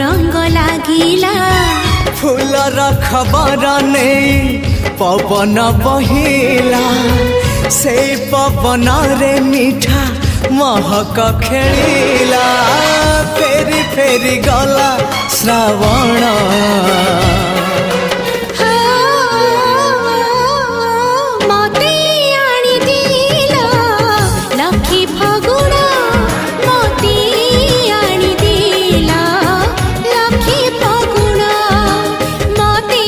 रंग लागिला फूलर खबर नहीं पवन बहिला से पवन रे मीठा महक खेलिला फेरी फेरी गला श्रावण मते आनी दिला लखी फगुण मते आनी दिला लखी फगुण मते